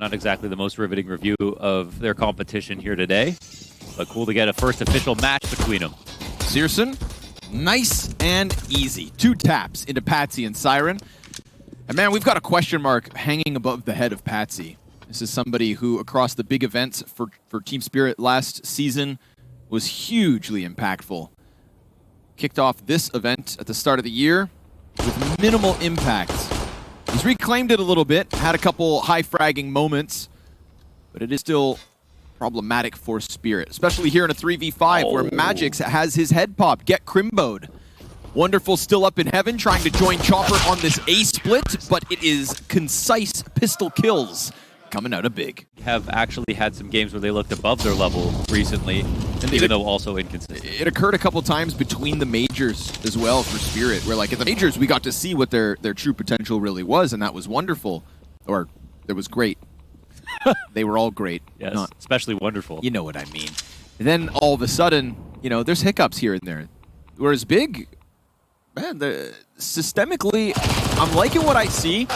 Not exactly the most riveting review of their competition here today, but cool to get a first official match between them. Searson, nice and easy. 2 taps into Patsy and Siren. And man, we've got a question mark hanging above the head of Patsy. This is somebody who, across the big events for Team Spirit last season, was hugely impactful. Kicked off this event at the start of the year with minimal impact. He's reclaimed it a little bit, had a couple high-fragging moments, but it is still problematic for Spirit, especially here in a 3v5 where Magix has his head pop. Get Crimbo'd. Wonderful still up in heaven, trying to join Chopper on this A-split, but it is concise pistol kills coming out of big. Have actually had some games where they looked above their level recently, and even though also inconsistent. It occurred a couple times between the majors as well for Spirit, where like at the majors we got to see what their true potential really was, and that was wonderful. Or it was great. They were all great. Yes, especially wonderful. You know what I mean. And then all of a sudden, you know, there's hiccups here and there. Whereas big, man, systemically, I'm liking what I see.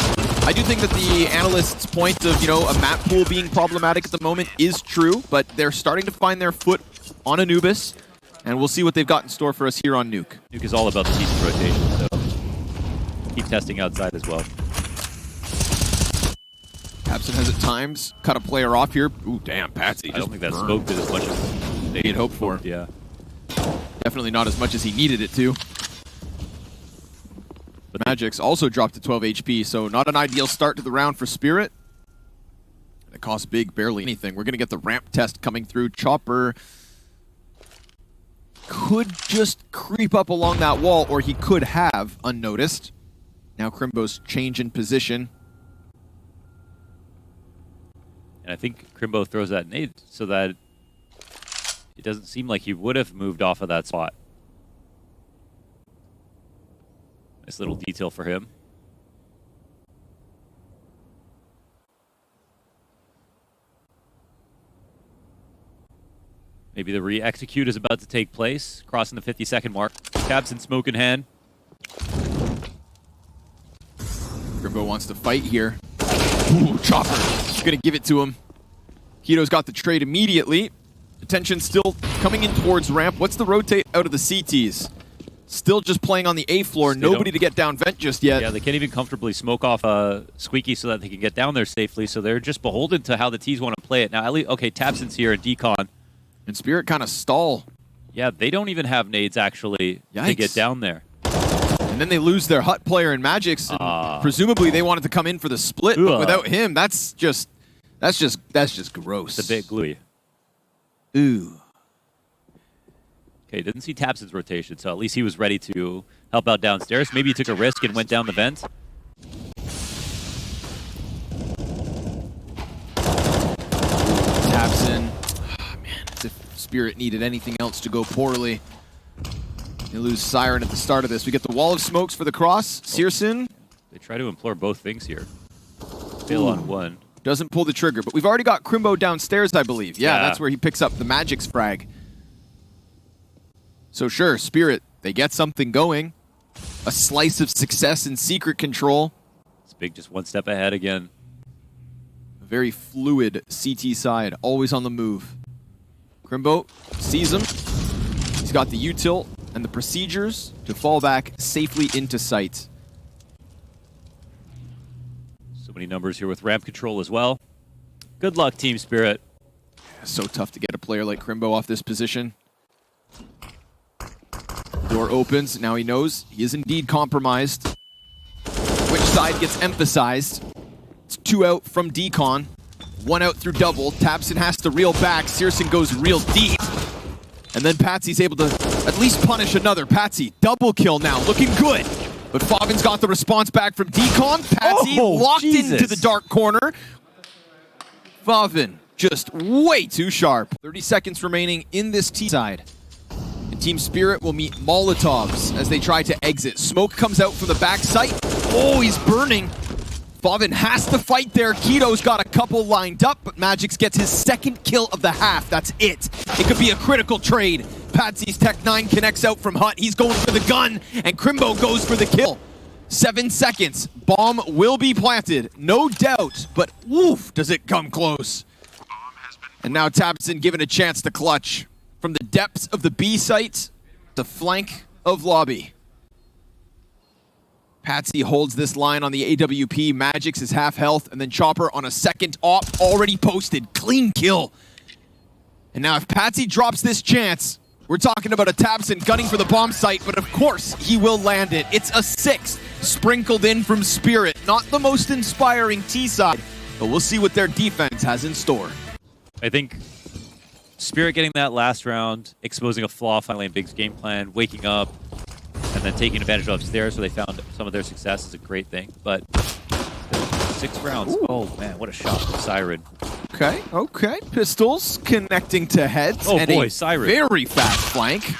I do think that the analyst's point of, you know, a map pool being problematic at the moment is true, but they're starting to find their foot on Anubis, and we'll see what they've got in store for us here on Nuke. Nuke is all about the decent rotation, so keep testing outside as well. Absent has at times cut a player off here. Ooh, damn, Patsy. I don't think that smoke did as much as they had hoped for. Yeah. Definitely not as much as he needed it to. But Magix also dropped to 12 HP, so not an ideal start to the round for Spirit. It costs big barely anything. We're going to get the ramp test coming through. Chopper could just creep up along that wall, or he could have unnoticed. Now Crimbo's change in position. And I think Crimbo throws that nade so that it doesn't seem like he would have moved off of that spot. Nice little detail for him. Maybe the re-execute is about to take place, crossing the 50-second mark. Tabs in smoke in hand. Crimbo wants to fight here. Ooh, Chopper. He's going to give it to him. Keto's got the trade immediately. Attention still coming in towards ramp. What's the rotate out of the CTs? Still just playing on the A floor. Nobody to get down vent just yet. Yeah, they can't even comfortably smoke off Squeaky so that they can get down there safely. So they're just beholden to how the T's want to play it. Now, at least, okay, Tabson's here and Decon. And Spirit kind of stall. Yeah, they don't even have nades actually to get down there. And then they lose their Hut player in Magix. And presumably they wanted to come in for the split, but without him, that's just gross. It's a bit gluey. Ooh. Okay, didn't see Tabson's rotation, so at least he was ready to help out downstairs. Maybe he took a risk and went down the vent. Tabson. Oh, man, as if Spirit needed anything else to go poorly. They lose Siren at the start of this. We get the wall of smokes for the cross. Searson. They try to implore both things here. Fail on one. Doesn't pull the trigger, but we've already got Crimbo downstairs, I believe. Yeah, that's where he picks up the Magix frag. So sure, Spirit, they get something going. A slice of success in secret control. It's big, just one step ahead again. A very fluid CT side, always on the move. Crimbo sees him. He's got the util and the procedures to fall back safely into sight. So many numbers here with ramp control as well. Good luck, Team Spirit. So tough to get a player like Crimbo off this position. Door opens. Now he knows he is indeed compromised. Which side gets emphasized? It's 2 out from Decon. 1 out through double. Tabson has to reel back. Searson goes real deep. And then Patsy's able to at least punish another. Patsy, double kill now. Looking good. But Favin's got the response back from Decon. Patsy locked into the dark corner. Favin just way too sharp. 30 seconds remaining in this T side. And Team Spirit will meet Molotovs as they try to exit. Smoke comes out from the back site. Oh, he's burning. Favin has to fight there. Keto's got a couple lined up, but Magix gets his second kill of the half. That's it. It could be a critical trade. Patsy's Tech 9 connects out from Hut. He's going for the gun, and Crimbo goes for the kill. 7 seconds. Bomb will be planted, no doubt, but woof, does it come close. And now Tabson given a chance to clutch. From the depths of the B site, the flank of lobby. Patsy holds this line on the AWP. Magix is half health, and then Chopper on a second op already posted. Clean kill. And now if Patsy drops this chance, we're talking about a Tabson gunning for the bomb site, but of course he will land it. It's a 6th sprinkled in from Spirit. Not the most inspiring T side, but we'll see what their defense has in store. I think Spirit getting that last round, exposing a flaw finally in Big's game plan, waking up, and then taking advantage of upstairs where they found some of their success is a great thing. But 6 rounds. Ooh. Oh man, what a shot from Siren. Okay. Pistols connecting to heads. Oh and boy, a Siren. Very fast flank.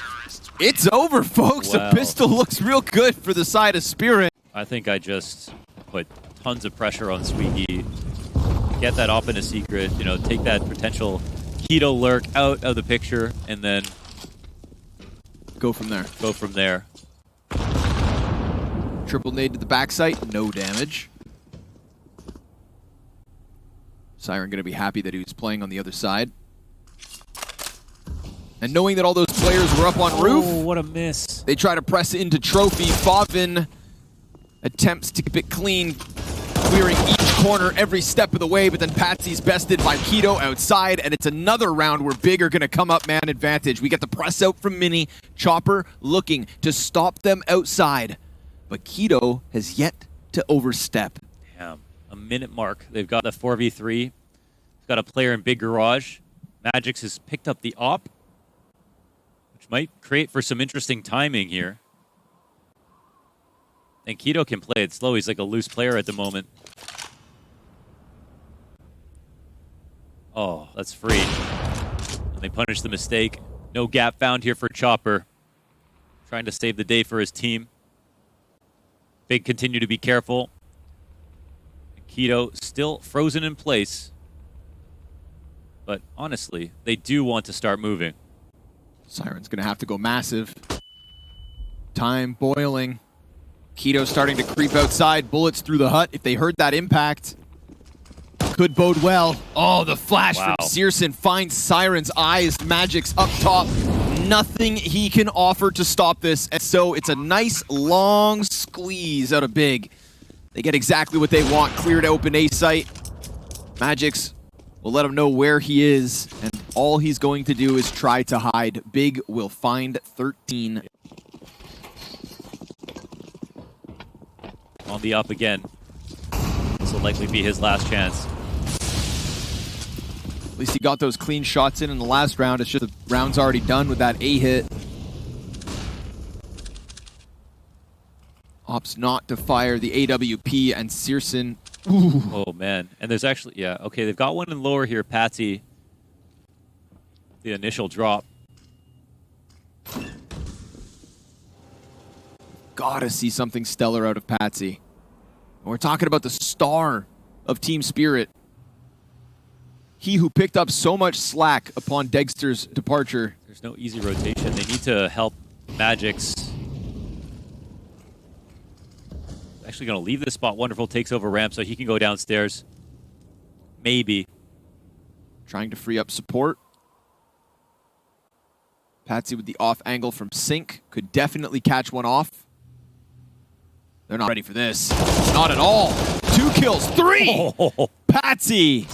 It's over, folks. Wow. A pistol looks real good for the side of Spirit. I think I just put tons of pressure on Sweeky. Get that op in a secret, you know, take that potential Keto lurk out of the picture, and then go from there. Triple nade to the backside, no damage. Siren gonna be happy that he was playing on the other side. And knowing that all those players were up on roof, what a miss. They try to press into Trophy. Favin attempts to keep it clean, clearing each corner every step of the way, but then Patsy's bested by Keto outside, and it's another round where Big are gonna come up man advantage. We get the press out from Mini. Chopper looking to stop them outside, but Keto has yet to overstep. Damn, a minute mark. They've got a 4v3. They've got a player in Big Garage. Magix has picked up the op, which might create for some interesting timing here. And Keto can play it slow. He's like a loose player at the moment. Oh, that's free. And they punish the mistake. No gap found here for Chopper. Trying to save the day for his team. Big continue to be careful. Keto still frozen in place. But honestly, they do want to start moving. Siren's going to have to go massive. Time boiling. Keto starting to creep outside. Bullets through the hut. If they heard that impact, could bode well. Oh, the flash from Searson finds Siren's eyes. Magix up top. Nothing he can offer to stop this. And so it's a nice long squeeze out of Big. They get exactly what they want. Cleared open A site. Magix will let him know where he is. And all he's going to do is try to hide. Big will find 13. On the up again. This will likely be his last chance. At least he got those clean shots in the last round. It's just the round's already done with that A hit. Opts not to fire the AWP, and Searson. Ooh. Oh man, and there's actually, yeah, okay, they've got one in lower here, Patsy. The initial drop. Gotta see something stellar out of Patsy. We're talking about the star of Team Spirit. He who picked up so much slack upon Dexter's departure. There's no easy rotation. They need to help Magix. Actually going to leave this spot. Wonderful takes over ramp so he can go downstairs. Maybe. Trying to free up support. Patsy with the off angle from Sync. Could definitely catch one off. They're not ready for this. Not at all. 2 kills. 3! Oh. Patsy!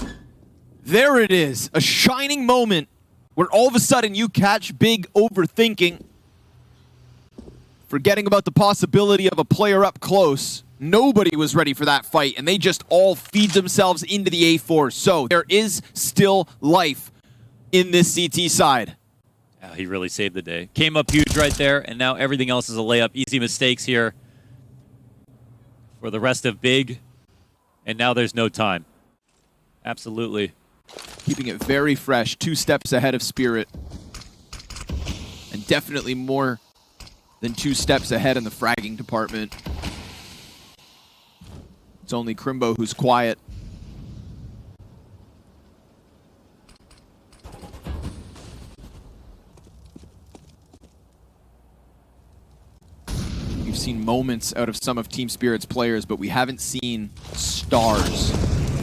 There it is. A shining moment where all of a sudden you catch Big overthinking. Forgetting about the possibility of a player up close. Nobody was ready for that fight, and they just all feed themselves into the A4. So there is still life in this CT side. Yeah, he really saved the day. Came up huge right there, and now everything else is a layup. Easy mistakes here for the rest of Big, and now there's no time. Absolutely. Keeping it very fresh, 2 steps ahead of Spirit. And definitely more than 2 steps ahead in the fragging department. It's only Crimbo who's quiet. We've seen moments out of some of Team Spirit's players, but we haven't seen stars.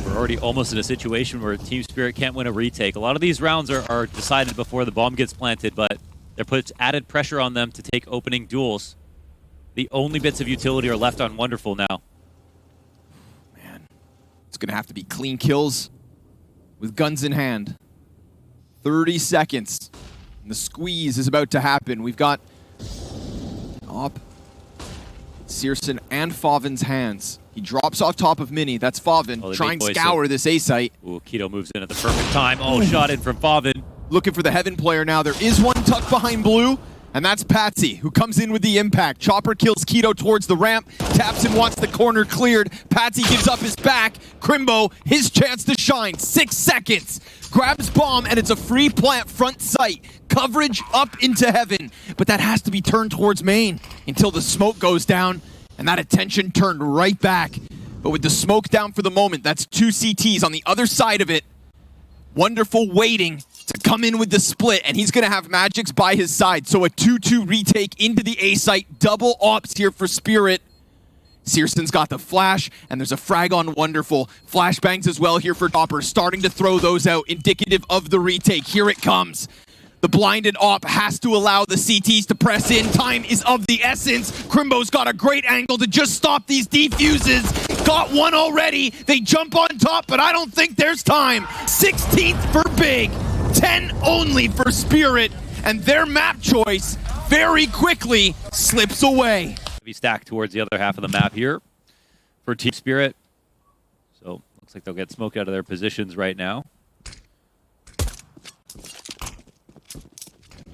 We're already almost in a situation where Team Spirit can't win a retake. A lot of these rounds are decided before the bomb gets planted, but there puts added pressure on them to take opening duels. The only bits of utility are left on Wonderful now. Man, it's going to have to be clean kills with guns in hand. 30 seconds. And the squeeze is about to happen. We've got Op, Searson, and Favin's hands. He drops off top of Mini. That's Favin. Try and scour this A site. Ooh, Keto moves in at the perfect time. Oh, shot in from Favin. Looking for the Heaven player now. There is one tucked behind blue, and that's Patsy, who comes in with the impact. Chopper kills Keto towards the ramp. Taps and wants the corner cleared. Patsy gives up his back. Crimbo, his chance to shine. 6 seconds. Grabs bomb, and it's a free plant front sight. Coverage up into Heaven, but that has to be turned towards main until the smoke goes down, and that attention turned right back. But with the smoke down for the moment, that's 2 CTs on the other side of it. Wonderful waiting to come in with the split, and he's going to have Magix by his side. So a 2-2 retake into the A site. Double ops here for Spirit. Searson's got the flash, and there's a frag on Wonderful. Flashbangs as well here for Chopper, starting to throw those out, indicative of the retake. Here it comes. The blinded op has to allow the CTs to press in. Time is of the essence. Crimbo's got a great angle to just stop these defuses. Got one already. They jump on top, but I don't think there's time. 16th for Big. 10 only for Spirit. And their map choice very quickly slips away. Be stacked towards the other half of the map here for Team Spirit. So looks like they'll get smoke out of their positions right now.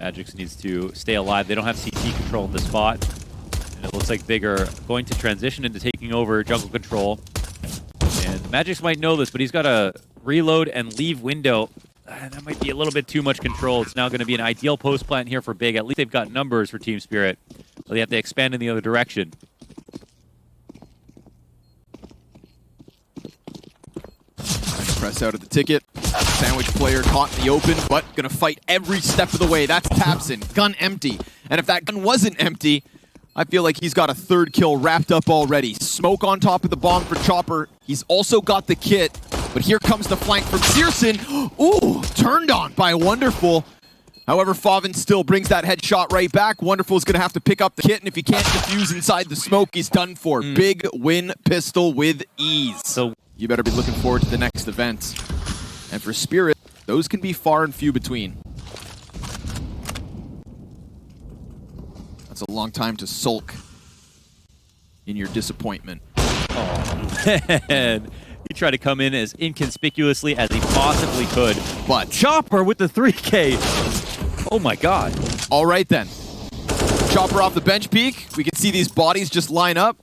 Magix needs to stay alive. They don't have CT control in this spot. And it looks like Big are going to transition into taking over jungle control. And Magix might know this, but he's got a reload and leave window. That might be a little bit too much control. It's now going to be an ideal post plant here for Big. At least they've got numbers for Team Spirit. So they have to expand in the other direction. Press out of the ticket. Sandwich player caught in the open, but gonna fight every step of the way. That's Tapson. Gun empty. And if that gun wasn't empty, I feel like he's got a third kill wrapped up already. Smoke on top of the bomb for Chopper. He's also got the kit, but here comes the flank from Searson. Ooh, turned on by Wonderful. However, Favin still brings that headshot right back. Wonderful is going to have to pick up the kit, and if he can't defuse inside the smoke, he's done for. Big win pistol with ease. So you better be looking forward to the next event. And for Spirit, those can be far and few between. That's a long time to sulk in your disappointment. Oh, man. He tried to come in as inconspicuously as he possibly could. But Chopper with the 3K. Oh my god. All right then. Chopper off the bench peak. We can see these bodies just line up.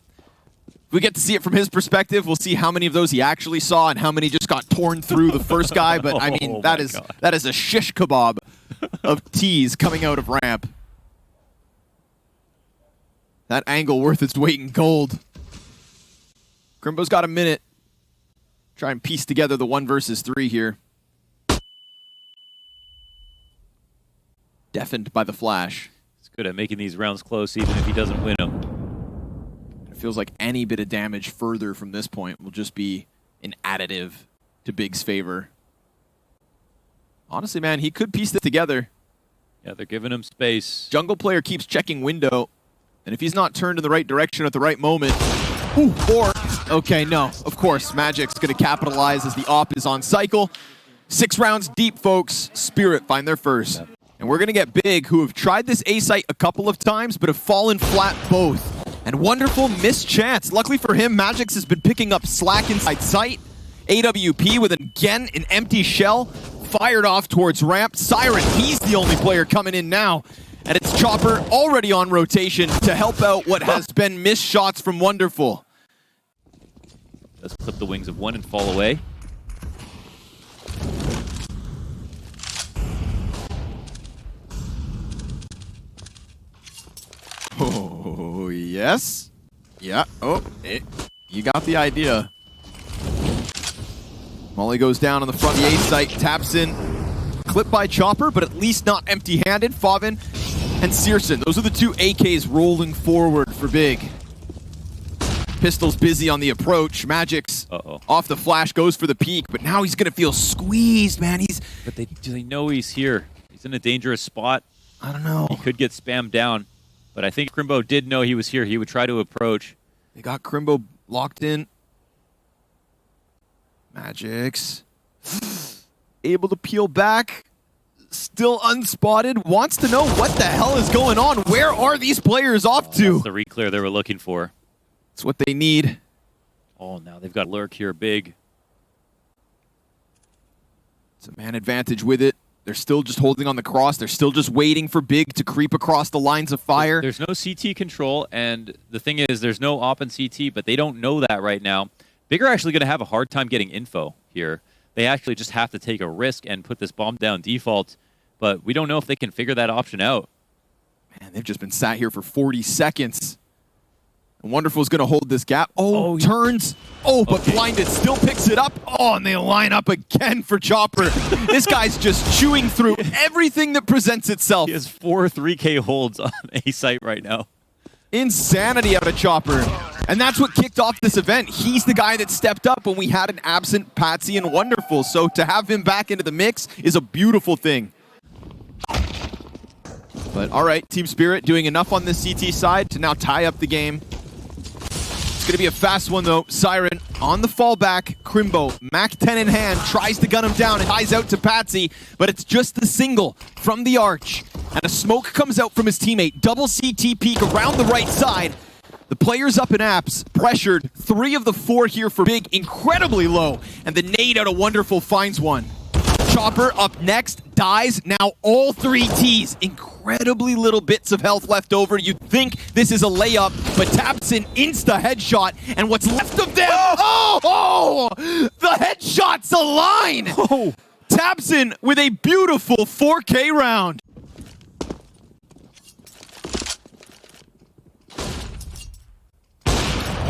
If we get to see it from his perspective, we'll see how many of those he actually saw and how many just got torn through the first guy. But I mean, that is a shish kebab of teas coming out of ramp. That angle worth its weight in gold. Crimbo's got a minute. Try and piece together the 1 versus 3 here. Deafened by the flash. He's good at making these rounds close even if he doesn't win them. It feels like any bit of damage further from this point will just be an additive to Big's favor. Honestly, man, he could piece this together. Yeah, they're giving him space. Jungle player keeps checking window, and if he's not turned in the right direction at the right moment... Ooh, or... Okay, no. Of course, Magic's going to capitalize as the op is on cycle. 6 rounds deep, folks. Spirit find their first. Yep. And we're going to get Big, who have tried this A site a couple of times, but have fallen flat both. And Wonderful missed chance. Luckily for him, Magix has been picking up slack inside sight. AWP with, again, an empty shell. Fired off towards ramp. Siren, he's the only player coming in now. And it's Chopper already on rotation to help out what has been missed shots from Wonderful. Let's clip the wings of one and fall away. Oh, yes. Yeah. Oh, you got the idea. Molly goes down on the front of the A site, taps in. Clipped by Chopper, but at least not empty-handed. Favin and Searson. Those are the two AKs rolling forward for Big. Pistol's busy on the approach. Magic's off the flash, goes for the peek, but now he's going to feel squeezed, man. But do they know he's here? He's in a dangerous spot. I don't know. He could get spammed down, but I think Crimbo did know he was here. He would try to approach. They got Crimbo locked in. Magic's able to peel back. Still unspotted. Wants to know what the hell is going on. Where are these players off to? That's the reclear they were looking for. It's what they need. Oh, now they've got Lurk here, Big. It's a man advantage with it. They're still just holding on the cross. They're still just waiting for Big to creep across the lines of fire. There's no CT control, and the thing is, there's no op and CT, but they don't know that right now. Big are actually going to have a hard time getting info here. They actually just have to take a risk and put this bomb down default, but we don't know if they can figure that option out. Man, they've just been sat here for 40 seconds. And Wonderful's going to hold this gap. Oh, turns. Oh, but Blinded still picks it up. Oh, and they line up again for Chopper. This guy's just chewing through everything that presents itself. He has 4 3K holds on A site right now. Insanity out of Chopper. And that's what kicked off this event. He's the guy that stepped up when we had an absent Patsy and Wonderful. So to have him back into the mix is a beautiful thing. But all right, Team Spirit doing enough on the CT side to now tie up the game. It's going to be a fast one, though. Siren on the fallback. Crimbo, Mac 10 in hand, tries to gun him down and ties out to Patsy, but it's just the single from the arch. And a smoke comes out from his teammate. Double CT peek around the right side. The players up in apps, pressured. 3 of the 4 here for Big, incredibly low. And the nade out of Wonderful finds one. Chopper up next, dies. Now all 3 Ts. Incredibly little bits of health left over. You'd think this is a layup, but taps an insta headshot. And what's left of them? Oh! The headshot's a line! Oh. Taps in with a beautiful 4K round.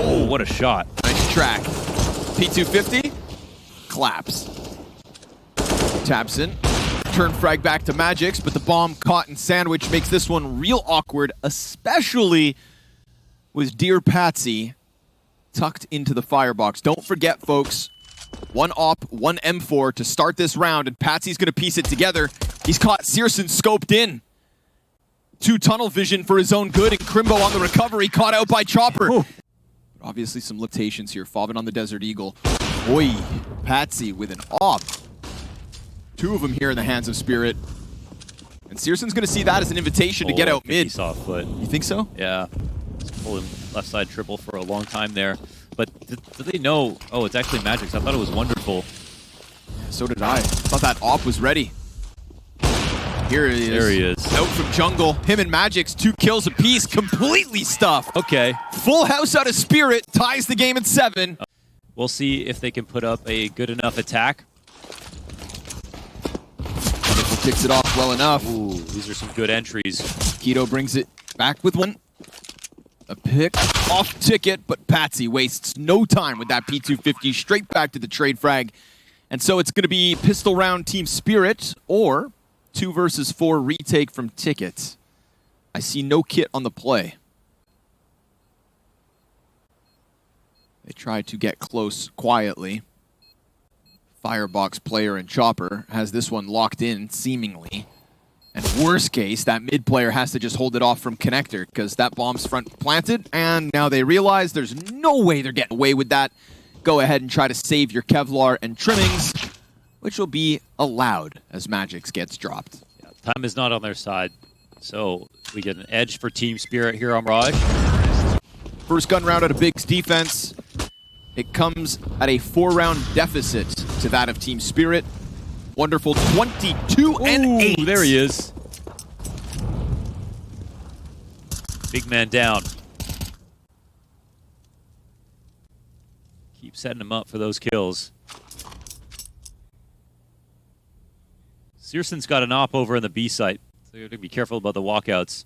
Oh, what a shot. Nice track. P250, claps. Taps in. Turn frag back to Magic's, but the bomb caught in sandwich makes this one real awkward, especially with Dear Patsy tucked into the firebox. Don't forget, folks, 1 op, 1 M4 to start this round, and Patsy's going to piece it together. He's caught Searson scoped in. 2 tunnel vision for his own good, and Crimbo on the recovery, caught out by Chopper. Ooh. Obviously some limitations here. Fobbing on the Desert Eagle. Oi, Patsy with an op. 2 of them here in the hands of Spirit. And Searson's going to see that as an invitation to get out mid. He saw a foot. You think so? Yeah. He's pulling left side triple for a long time there. But do they know? Oh, it's actually Magic's. I thought it was Wonderful. Yeah, so did I. Thought that op was ready. Here he is. There he is. Out from jungle. Him and Magic's 2 kills apiece. Completely stuffed. Okay. Full house out of Spirit. Ties the game at 7. We'll see if they can put up a good enough attack. Wonderful kicks it off well enough. Ooh, these are some good entries. Keto brings it back with one. A pick off ticket, but Patsy wastes no time with that P250 straight back to the trade frag. And so it's going to be pistol round Team Spirit or 2 versus 4 retake from Ticket. I see no kit on the play. They try to get close quietly. Firebox player and Chopper has this one locked in, seemingly. And worst case, that mid player has to just hold it off from Connector because that bomb's front planted, and now they realize there's no way they're getting away with that. Go ahead and try to save your Kevlar and trimmings, which will be allowed as Magic's gets dropped. Yeah, time is not on their side, so we get an edge for Team Spirit here on Mirage. First gun round out of Big's defense. It comes at a 4-round deficit to that of Team Spirit. Wonderful 22 and 8. There he is. Big man down. Keep setting him up for those kills. Searson's got an op over in the B site, so you have to be careful about the walkouts.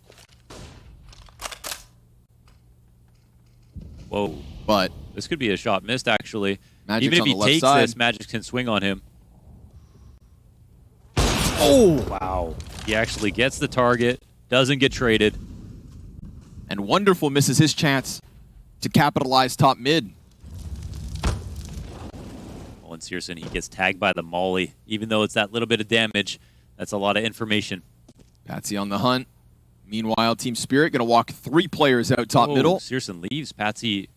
Whoa. But this could be a shot missed, actually. Magic's even if he takes side. this, Magic can swing on him. Oh! Wow. He actually gets the target. Doesn't get traded. And Wonderful misses his chance to capitalize top mid. Well, and Searson, he gets tagged by the Molly. Even though it's that little bit of damage, that's a lot of information. Patsy on the hunt. Meanwhile, Team Spirit going to walk 3 players out top middle. Searson leaves. Patsy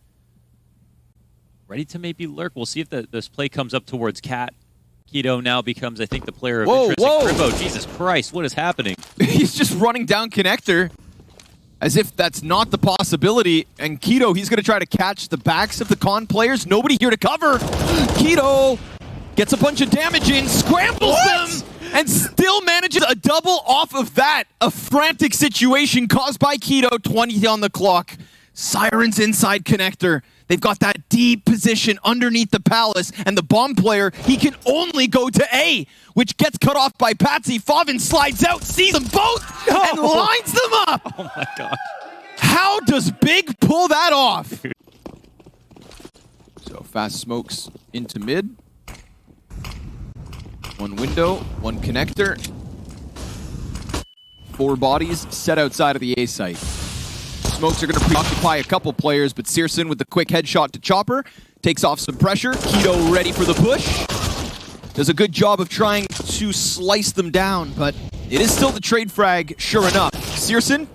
ready to maybe lurk. We'll see if this play comes up towards Cat. Keto now becomes, I think, the player of interest. Crimbo, Jesus Christ, what is happening? He's just running down connector as if that's not the possibility. And Keto, he's going to try to catch the backs of the con players. Nobody here to cover. Keto gets a bunch of damage in, scrambles them, and still manages a double off of that. A frantic situation caused by Keto, 20 on the clock. Sirens inside connector. They've got that deep position underneath the palace, and the bomb player, he can only go to A, which gets cut off by Patsy. Favin slides out, sees them both, and lines them up. Oh my gosh. How does Big pull that off? So fast smokes into mid. 1 window, 1 connector. 4 bodies set outside of the A site. Smokes are going to preoccupy a couple players, but Searson with the quick headshot to Chopper takes off some pressure. Keto ready for the push. Does a good job of trying to slice them down, but it is still the trade frag, sure enough. Searson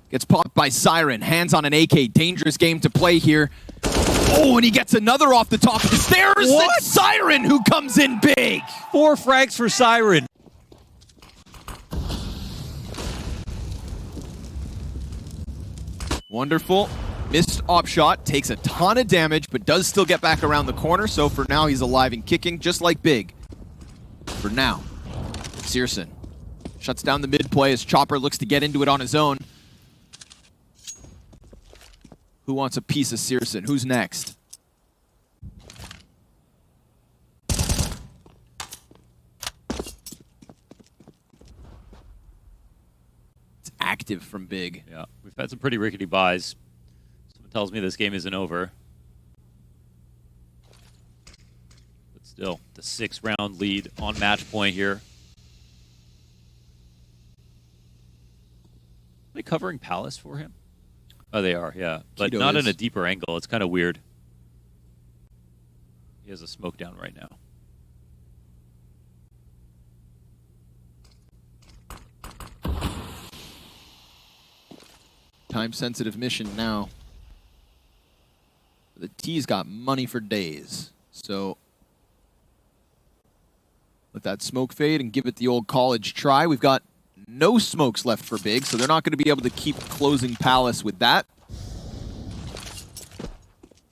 gets popped by Siren. Hands on an AK. Dangerous game to play here. Oh, and he gets another off the top of the stairs. What? It's Siren who comes in big. 4 frags for Siren. Wonderful. Missed op shot, takes a ton of damage, but does still get back around the corner. So for now, he's alive and kicking, just like Big. For now, Searson shuts down the mid play as Chopper looks to get into it on his own. Who wants a piece of Searson? Who's next? It's active from Big. Yeah, we've had some pretty rickety buys. Someone tells me this game isn't over. But still, the 6-round lead on match point here. Are they covering Palace for him? Oh, they are, yeah. But Keto not is. in a deeper angle. It's kind of weird. He has a smoke down right now. Time-sensitive mission now. The T's got money for days, so let that smoke fade and give it the old college try. We've got no smokes left for Big, so they're not going to be able to keep closing Palace with that.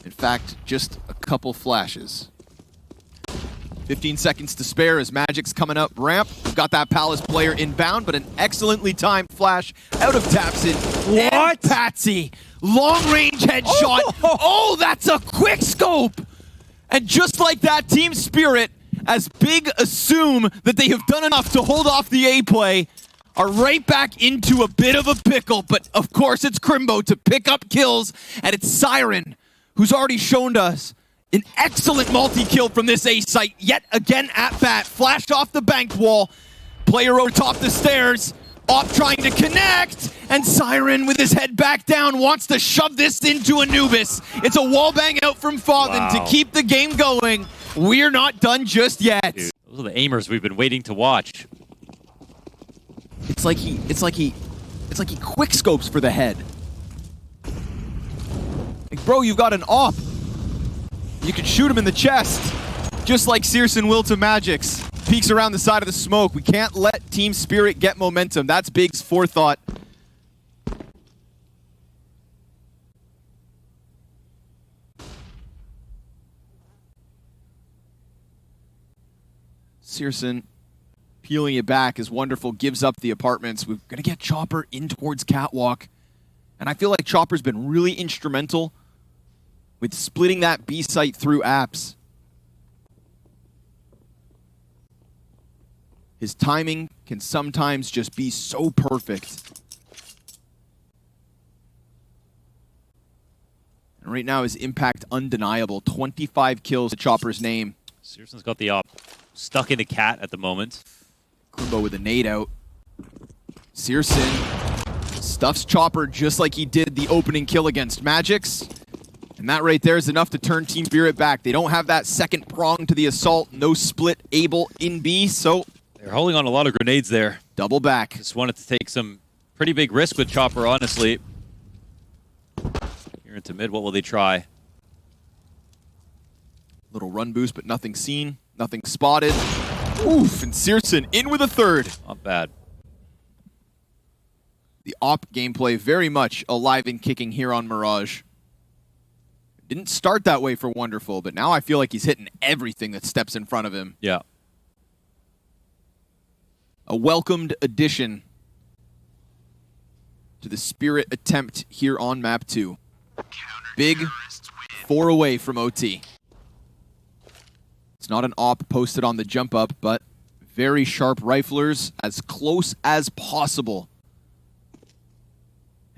In fact, just a couple flashes. 15 seconds to spare as Magic's coming up ramp. We've got that Palace player inbound, but an excellently timed flash out of Tapson. What? And Patsy, long-range headshot. Oh, that's a quick scope! And just like that, Team Spirit, as Big assume that they have done enough to hold off the A play, are right back into a bit of a pickle. But of course, it's Crimbo to pick up kills, and it's Siren, who's already shown us an excellent multi-kill from this A site. Yet again at bat, flashed off the bank wall. Player over top the stairs. Op trying to connect, and Siren with his head back down wants to shove this into Anubis. It's a wall bang out from Favin to keep the game going. We're not done just yet. Dude, those are the aimers we've been waiting to watch. It's like he quick scopes for the head. Like, bro, you've got an op. You can shoot him in the chest, just like Searson will to Magic's. Peeks around the side of the smoke. We can't let Team Spirit get momentum. That's Big's forethought. Searson peeling it back as Wonderful gives up the apartments. We're going to get Chopper in towards Catwalk. And I feel like Chopper's been really instrumental with splitting that B site through apps. His timing can sometimes just be so perfect. And right now his impact undeniable. 25 kills to Chopper's name. Searson's got the op stuck in a cat at the moment. Crimbo with a nade out. Searson Stuffs Chopper just like he did the opening kill against Magix. And that right there is enough to turn Team Spirit back. They don't have that second prong to the assault. No split able in B, so... They're holding on a lot of grenades there. Double back. Just wanted to take some pretty big risk with Chopper, honestly. Here into mid, what will they try? Little run boost, but nothing seen. Nothing spotted. Oof, and Searson in with a third. Not bad. The op gameplay very much alive and kicking here on Mirage. Didn't start that way for Wonderful, but now I feel like he's hitting everything that steps in front of him. Yeah. A welcomed addition to the Spirit attempt here on map 2. Big 4 away from OT. It's not an op posted on the jump up, but very sharp riflers as close as possible.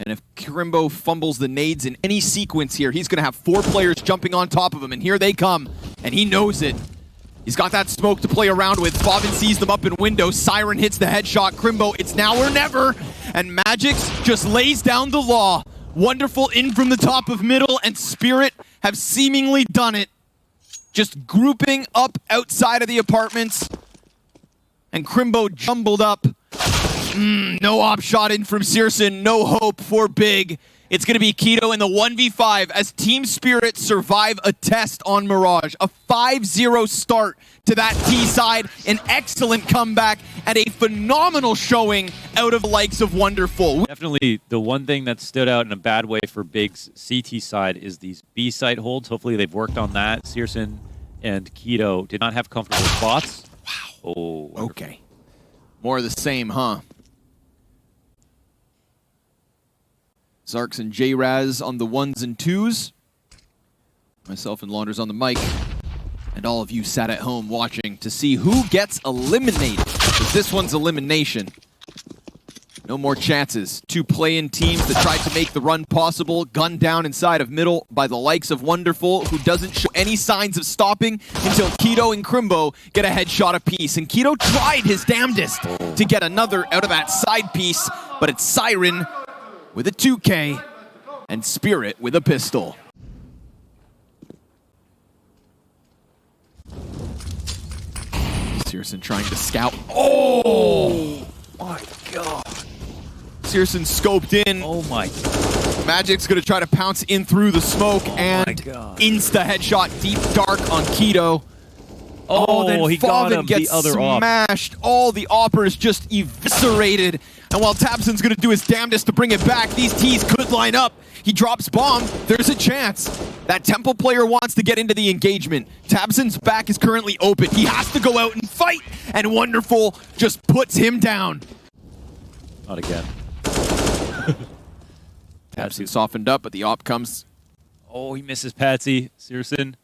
And if Crimbo fumbles the nades in any sequence here, he's going to have 4 players jumping on top of him, and here they come, and he knows it. He's got that smoke to play around with. Bobbin sees them up in window. Siren hits the headshot. Crimbo, it's now or never. And Magix just lays down the law. Wonderful in from the top of middle, and Spirit have seemingly done it. Just grouping up outside of the apartments. And Crimbo jumbled up. No op shot in from Searson. No hope for Big. It's going to be Keto in the 1v5 as Team Spirit survive a test on Mirage. A 5-0 start to that T side. An excellent comeback and a phenomenal showing out of the likes of Wonderful. Definitely the one thing that stood out in a bad way for Big's CT side is these B site holds. Hopefully they've worked on that. Searson and Keto did not have comfortable spots. Wow. Oh, wonderful. Okay. More of the same, huh? Zarks and J-Raz on the 1s and 2s. Myself and Launders on the mic. And all of you sat at home watching to see who gets eliminated. Because this one's elimination. No more chances. 2 play-in teams that tried to make the run possible. Gunned down inside of middle by the likes of Wonderful, who doesn't show any signs of stopping until Keto and Crimbo get a headshot apiece. And Keto tried his damnedest to get another out of that side piece, but it's Siren with a 2K, and Spirit with a pistol. Searson trying to scout. Oh my god. Searson scoped in. Oh my god. Magic's gonna try to pounce in through the smoke and insta headshot deep dark on Keto. Oh, then he got him, gets the other op. smashed. All the oppers just eviscerated. And while Tabson's going to do his damnedest to bring it back, these T's could line up. He drops bomb. There's a chance. That Temple player wants to get into the engagement. Tabson's back is currently open. He has to go out and fight. And Wonderful just puts him down. Not again. Tabson softened up, but the op comes. Oh, he misses Patsy. Searson.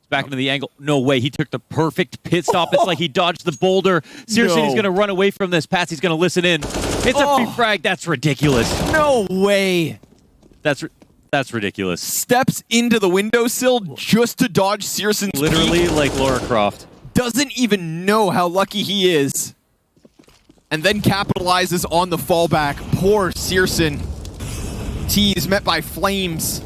Back into the angle. No way. He took the perfect pit stop. It's like he dodged the boulder. Seriously, he's going to run away from this. Patsy's going to listen in. It's a free frag. That's ridiculous. No way. That's ridiculous. Steps into the windowsill just to dodge Searson's Literally peak. like Lara Croft. Doesn't even know how lucky he is. And then capitalizes on the fallback. Poor Searson. T is met by flames.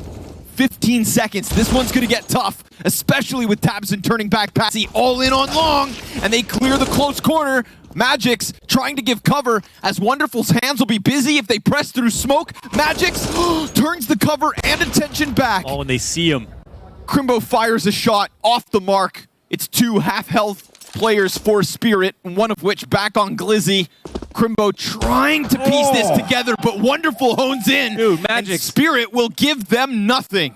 15 seconds. This one's going to get tough, especially with Tabson turning back Patsy all in on long, and they clear the close corner. Magix trying to give cover as Wonderful's hands will be busy if they press through smoke. Magix turns the cover and attention back. Oh, and they see him. Crimbo fires a shot off the mark. It's 2 half-health players for Spirit, one of which back on Glizzy. Crimbo trying to piece this together, but Wonderful hones in. Dude, Magix. And Spirit will give them nothing.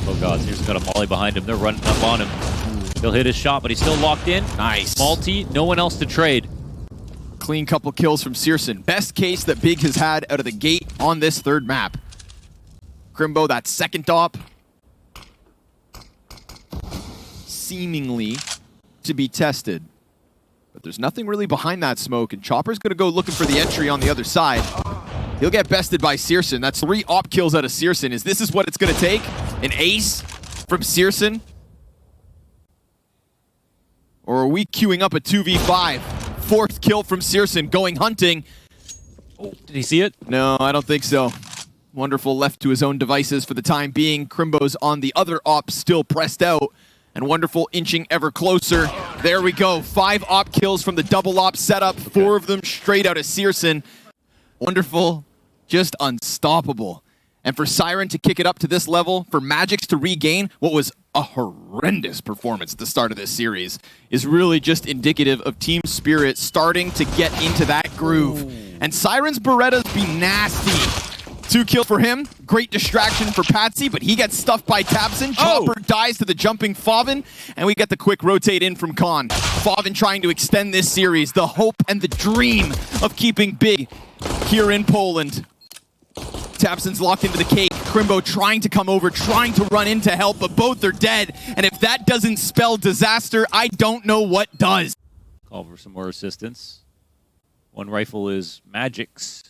Oh god, Searson's got a molly behind him. They're running up on him. He'll hit his shot, but he's still locked in. Nice. Small T, no one else to trade. Clean couple kills from Searson. Best case that Big has had out of the gate on this third map. Crimbo, that second op. Seemingly to be tested. But there's nothing really behind that smoke, and Chopper's going to go looking for the entry on the other side. He'll get bested by Searson. That's 3 op kills out of Searson. Is this what it's going to take? An ace from Searson? Or are we queuing up a 2v5? 4th kill from Searson, going hunting. Oh, did he see it? No, I don't think so. Wonderful left to his own devices for the time being. Crimbo's on the other op, still pressed out. And Wonderful inching ever closer. There we go. 5 op kills from the double op setup. 4 of them straight out of Searson. Wonderful, just unstoppable. And for Siren to kick it up to this level, for Magix to regain what was a horrendous performance at the start of this series, is really just indicative of team spirit starting to get into that groove. And Siren's Berettas be nasty. 2 kills for him. Great distraction for Patsy, but he gets stuffed by tabseN. Chopper dies to the jumping Favin, and we get the quick rotate in from Khan. Favin trying to extend this series, the hope and the dream of keeping big here in Poland. tabseN's locked into the cake. Crimbo trying to come over, trying to run in to help, but both are dead. And if that doesn't spell disaster, I don't know what does. Call for some more assistance. One rifle is Magix.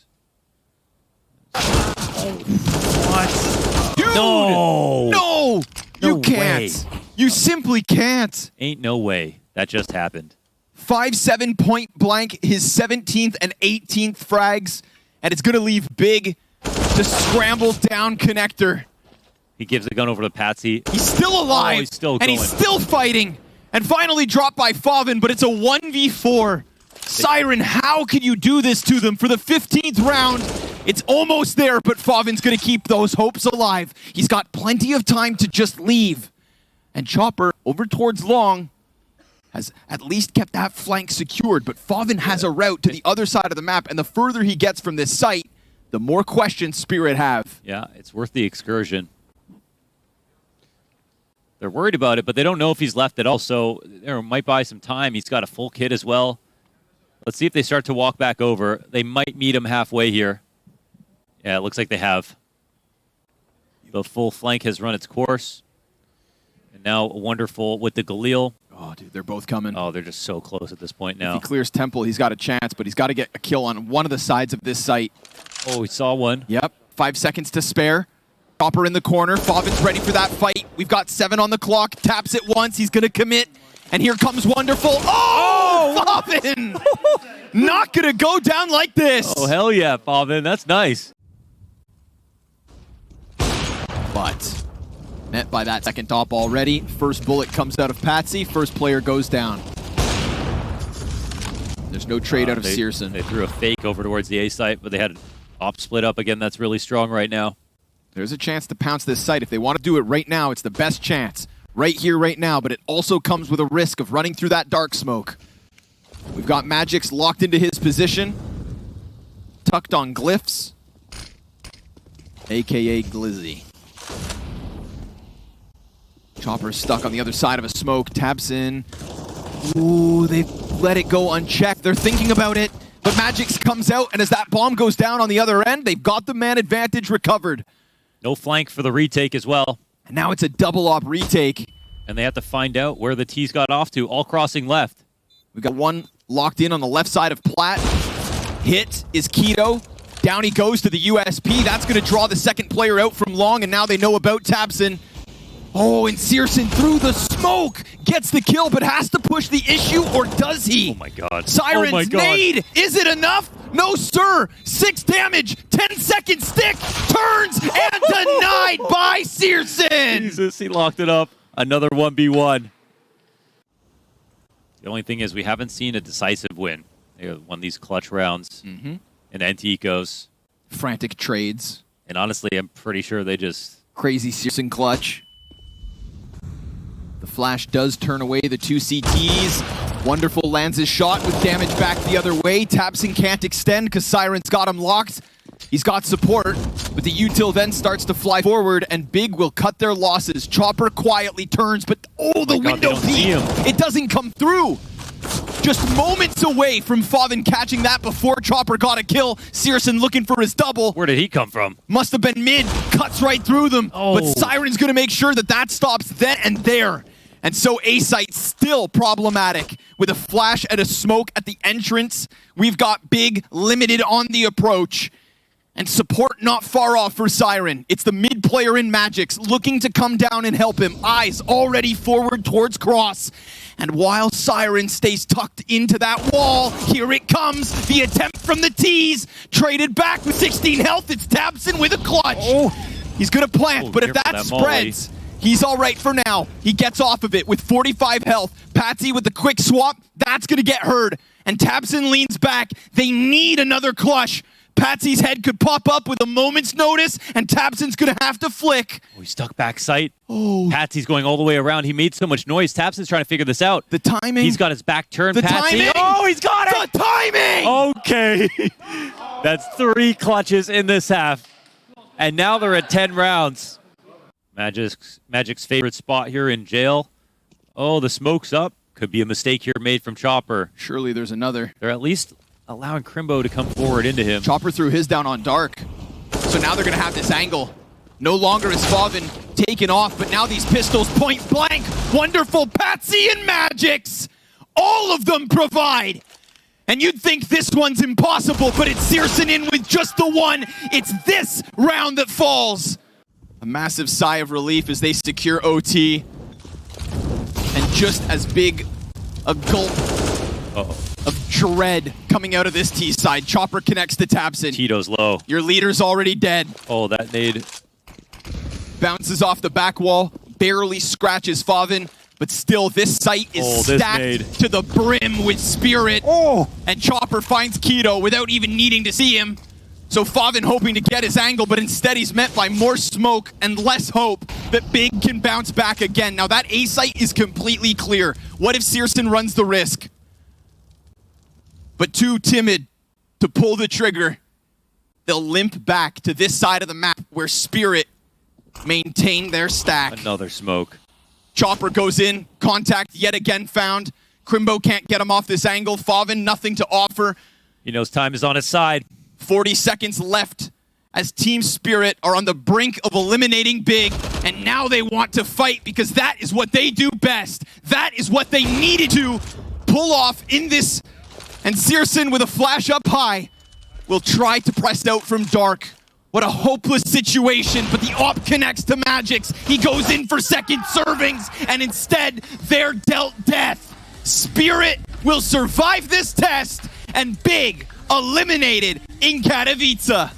What? Dude! No! No! You can't. Way. You simply can't. Ain't no way. That just happened. 5-7 point blank, his 17th and 18th frags, and it's going to leave Big to scramble down connector. He gives the gun over to Patsy. He's still alive, Oh, he's still and going. he's still fighting, and finally dropped by Favin, but it's a 1v4. Siren, how could you do this to them for the 15th round? It's almost there, but Favin's going to keep those hopes alive. He's got plenty of time to just leave. And Chopper, over towards Long, has at least kept that flank secured, but Favin has a route to the other side of the map, and the further he gets from this site, the more questions Spirit have. Yeah, it's worth the excursion. They're worried about it, but they don't know if he's left at all, so they might buy some time. He's got a full kit as well. Let's see if they start to walk back over. They might meet him halfway here. Yeah, it looks like they have. The full flank has run its course. And now Wonderful with the Galil. Oh, dude, they're both coming. Oh, they're just so close at this point now. If he clears Temple, he's got a chance, but he's got to get a kill on one of the sides of this site. Oh, we saw one. Yep, 5 seconds to spare. Chopper in the corner. Favin's ready for that fight. We've got 7 on the clock. Taps it once. He's going to commit. And here comes Wonderful. Oh, Favin! Not going to go down like this. Oh, hell yeah, Favin. That's nice. But met by that second top already. First bullet comes out of Patsy. First player goes down. There's no trade out of Searson. They threw a fake over towards the A site, but they had an op split up again. That's really strong right now. There's a chance to pounce this site. If they want to do it right now, it's the best chance. Right here, right now, but it also comes with a risk of running through that dark smoke. We've got Magix locked into his position. Tucked on Glyphs. AKA Glizzy. Chopper's stuck on the other side of a smoke. tabseN. Ooh, they've let it go unchecked. They're thinking about it, but Magix comes out, and as that bomb goes down on the other end, they've got the man advantage recovered. No flank for the retake as well. And now it's a double op retake. And they have to find out where the T's got off to, all crossing left. We've got one locked in on the left side of Platt. Hit is Keto. Down he goes to the USP. That's going to draw the second player out from Long, and now they know about tabseN. Oh, and Searson through the smoke gets the kill, but has to push the issue, or does he? Oh my god. Siren's oh my god. nade! Is it enough? No, sir! 6 damage, 10-second stick, turns, and denied by Searson! Jesus, he locked it up. Another 1v1. The only thing is we haven't seen a decisive win. They won these clutch rounds in anti-ecos. Frantic trades. And honestly, I'm pretty sure they just... Crazy Searson clutch. The flash does turn away the 2 CTs. Wonderful lands his shot with damage back the other way. tabseN can't extend because Siren's got him locked. He's got support, but the util then starts to fly forward, and Big will cut their losses. Chopper quietly turns, but the window peek! It doesn't come through! Just moments away from Favin catching that before Chopper got a kill. Searson looking for his double. Where did he come from? Must have been mid, cuts right through them. Oh. But Siren's going to make sure that that stops then and there. And so A-Site still problematic with a flash and a smoke at the entrance. We've got Big limited on the approach. And support not far off for Siren. It's the mid player in Magix looking to come down and help him. Eyes already forward towards Cross. And while Siren stays tucked into that wall, here it comes. The attempt from the tees. Traded back with 16 health. It's Tabson with a clutch. Oh. He's going to plant, but if that spreads, he's all right for now. He gets off of it with 45 health. Patsy with the quick swap. That's going to get heard. And Tabson leans back. They need another clutch. Patsy's head could pop up with a moment's notice, and Tabson's gonna have to flick. Oh, he stuck back sight. Oh. Patsy's going all the way around. He made so much noise. Tabson's trying to figure this out. The timing. He's got his back turned. The Patsy. timing. Oh, he's got it. The timing. Okay. That's 3 clutches in this half. And now they're at 10 rounds. Magic's favorite spot here in jail. Oh, the smoke's up. Could be a mistake here made from Chopper. Surely there's another. They're at least allowing Crimbo to come forward into him. Chopper threw his down on Dark. So now they're going to have this angle. No longer is Favin taken off, but now these pistols point blank. Wonderful Patsy and Magix. All of them provide. And you'd think this one's impossible, but it's Searson in with just the one. It's this round that falls. A massive sigh of relief as they secure OT. And just as big a gulp of dread coming out of this T side. Chopper connects to Tabson. Tito's low. Your leader's already dead. Oh, that nade. Bounces off the back wall, barely scratches Favin, but still this site is stacked to the brim with spirit. Oh! And Chopper finds Keto without even needing to see him. So Favin hoping to get his angle, but instead he's met by more smoke and less hope that Big can bounce back again. Now that A site is completely clear. What if Searson runs the risk? But too timid to pull the trigger. They'll limp back to this side of the map where Spirit maintain their stack. Another smoke. Chopper goes in, contact yet again found. Crimbo can't get him off this angle. Favin, nothing to offer. He knows time is on his side. 40 seconds left as Team Spirit are on the brink of eliminating Big, and now they want to fight because that is what they do best. That is what they needed to pull off in this. And Searson with a flash up high will try to press out from Dark. What a hopeless situation, but the op connects to Magix. He goes in for second servings, and instead they're dealt death. Spirit will survive this test, and Big eliminated in Katowice.